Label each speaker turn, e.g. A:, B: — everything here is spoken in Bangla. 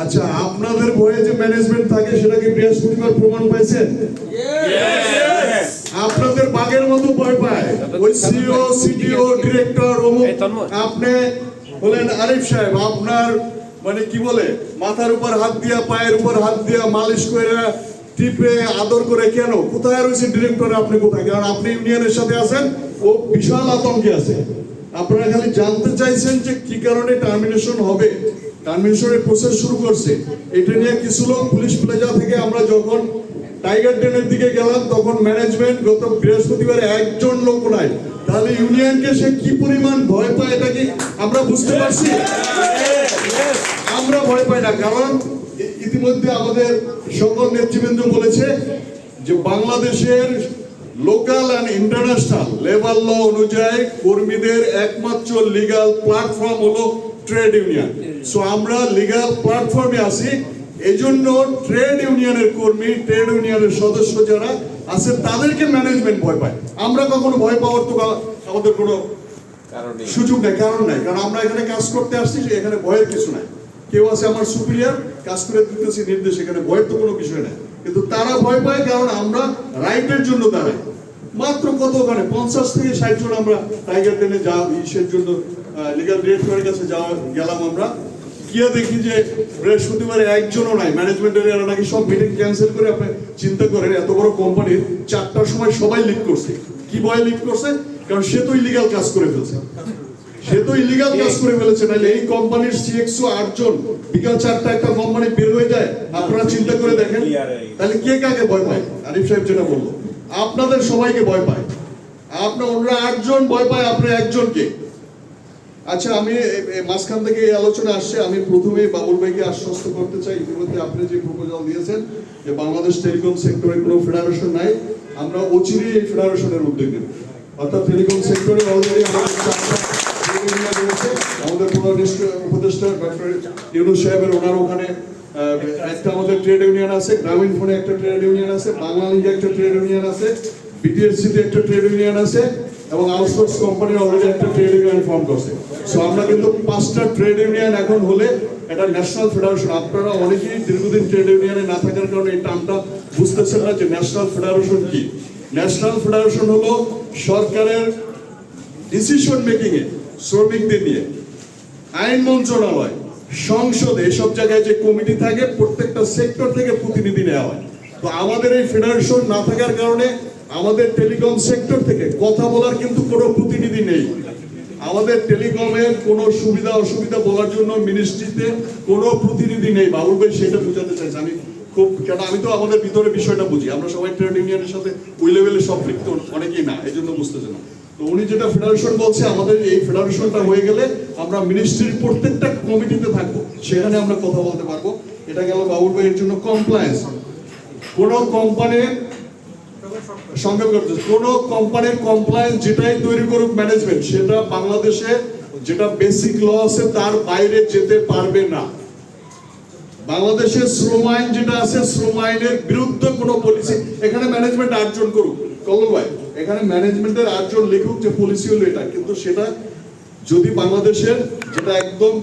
A: আচ্ছা, আপনাদের বইয়ে যে ম্যানেজমেন্ট থাকে সেটা কি বৃহস্পতিবার প্রমাণ পাইছেন? আপনাদের বাঘের মতো ভয় পায় ওই সিও সিটিও ডিরেক্টর আপনি বলেন আরিফ সাহেব, আপনার মানে কি বলে মাথার উপর হাত দিয়া পায়ের উপর হাত দিয়া মালিশ করে টিপে আদর করে কেন? কোথায় রয়েছে ডিরেক্টর? আপনি কোথায়? কারণ আপনি ইউনিয়নের সাথে আছেন, ও বিশাল আতঙ্কে আছে। আপনারা খালি জানতে চাইছেন যে কি কারণে টার্মিনেশন হবে, টার্মিনেশনের প্রসেস শুরু করছে। এটা নিয়ে কিছু লোক পুলিশ প্লাজা থেকে আমরা যখন টাইগার ডেনের দিকে গেলাম তখন ম্যানেজমেন্ট গত বৃহস্পতিবারে একজন লোক নাই। তাহলে ইউনিয়নকে সে কি পরিমাণ ভয় পায় এটা কি আমরা বুঝতে পারছি? আমরা ভয় পাই না, কারণ ইতিমধ্যে আমাদের সকল নেতৃবৃন্দ বলেছে যে বাংলাদেশের local and international labour law অনুযায়ী কর্মীদের একমাত্র লিগ্যাল প্ল্যাটফর্ম হলো ট্রেড ইউনিয়ন। সো আমরা লিগ্যাল প্ল্যাটফর্মে আছি, এই জন্য ট্রেড ইউনিয়নের কর্মী, ট্রেড ইউনিয়নের সদস্য যারা আছে তাদেরকে ম্যানেজমেন্ট ভয় পায়। আমরা কখনো ভয় পাওয়ার তো আমাদের কোনো সুযোগ নেই, কারণ নাই, কারণ আমরা এখানে কাজ করতে আসছি, এখানে ভয়ের কিছু নাই। কেউ আছে আমার সুপিরিয়র, কাজ করে দিতেছি নির্দেশ, এখানে ভয়ের তো কোনো বিষয় নাই। কিন্তু তারা ভয় পায় কারণ আমরা রাইটের জন্য দাঁড়াই। মাত্র কত ওখানে 50 থেকে 60 জন আমরা টাইগার ডেনে ইসের জন্য লিগ্যাল ডিরেক্টরের কাছে গেলাম। আমরা গিয়ে দেখি যে বৃহস্পতিবারে একজনও নাই। ম্যানেজমেন্টের এরা নাকি সব মিটিং ক্যান্সেল করে, আপনি চিন্তা করেন এত বড় কোম্পানির 4টার সময় সবাই লিভ করছে। কি ভয় লিভ করছে? কারণ সে তো ইলিগাল কাজ করে ফেলছে, নাহলে এই কোম্পানির সিএক্সও 8 জন বিকাল 4টা একটা কোম্পানি বের হয়ে যায়। আপনারা চিন্তা করে দেখেন তাহলে কে কাকে ভয় পায়? আরিফ সাহেব যেটা বললো, আপনাদের সবাইকে ভয় পায়। ওনারা 8 জন ভয় পায়, আপনার একজনকে। আচ্ছা, আমি মাঝখান থেকে এই আলোচনা আসছে, আমি প্রথমেই বাবুল ভাইকে আশ্বস্ত করতে চাই, ইতিমধ্যে আপনি যে প্রপোজাল দিয়েছেন যে বাংলাদেশ টেলিকম সেক্টরে কোনো ফেডারেশন নাই, আমরা অচিরেই এই ফেডারেশনের উদ্যোগ নেব। অর্থাৎ টেলিকম সেক্টরে অলরেডি আমাদের প্রধান উপদেষ্টা ডক্টর ইউনূস সাহেবের ওনার ওখানে একটা আমাদের ট্রেড ইউনিয়ন আছে, গ্রামীণ ফোনে একটা ট্রেড ইউনিয়ন আছে, বাংলালিংকে একটা ট্রেড ইউনিয়ন আছে, বিটিএসসিতে একটা ট্রেড ইউনিয়ন আছে, এবং আউটসোর্স কোম্পানির অলরেডি একটা ট্রেড ইউনিয়ন ফর্ম করছে। সো আমরা কিন্তু 5টা ট্রেড ইউনিয়ন এখন হলে এটা ন্যাশনাল ফেডারেশন। আপনারা অনেকেই দীর্ঘদিন ট্রেড ইউনিয়নে না থাকার কারণে এই টার্মটা বুঝতেছেন না যে ন্যাশনাল ফেডারেশন কি। ন্যাশনাল ফেডারেশন হলো সরকারের ডিসিশন মেকিং এ শ্রমিকদের নিয়ে আইন মন্ত্রণালয়, সংসদ, এসব জায়গায় যে কমিটি থাকে প্রত্যেকটা সেক্টর থেকে প্রতিনিধি নেওয়া হয়। তো আমাদের এই ফেডারেশন না থাকার কারণে আমাদের টেলিকম সেক্টর থেকে কথা বলার কিন্তু কোনো প্রতিনিধি নেই। আমাদের টেলিকমের কোনো সুবিধা অসুবিধা বলার জন্য মিনিস্ট্রিতে কোনো প্রতিনিধি নেই। বাবুল ভাই সেটা বোঝাতে চাইছে, আমি খুব, কেন আমি তো আমাদের ভিতরে বিষয়টা বুঝি, আমরা সবাই ট্রেড ইউনিয়নের সাথে ওই লেভেলে সম্পৃক্ত অনেকেই না, এই জন্য বুঝতেছে না। তো উনি যেটা ফেডারেশন বলছে, আমাদের এই ফেডারেশনটা হয়ে গেলে আমরা মিনিস্ট্রির প্রত্যেকটা কমিটিতে থাকবো, সেখানে আমরা কথা বলতে পারবো। এটা গেল বাবুল ভাইয়ের জন্য কমপ্লায়েন্স। কোন কোম্পানির সঙ্গে কোন কোম্পানির কমপ্লায়েন্স যেটাই তৈরি করুক ম্যানেজমেন্ট, সেটা বাংলাদেশে যেটা বেসিক ল আছে তার বাইরে যেতে পারবে না। বাংলাদেশের শ্রম আইন যেটা আছে, শ্রম আইনের বিরুদ্ধে কোনো পলিসি এখানে ম্যানেজমেন্ট 8 জন করুক, কমল ভাই এখানে ম্যানেজমেন্টের 8 জন লিখুক যে পলিসি হলো এটা, কিন্তু সেটা যদি বাংলাদেশের যেটা একদম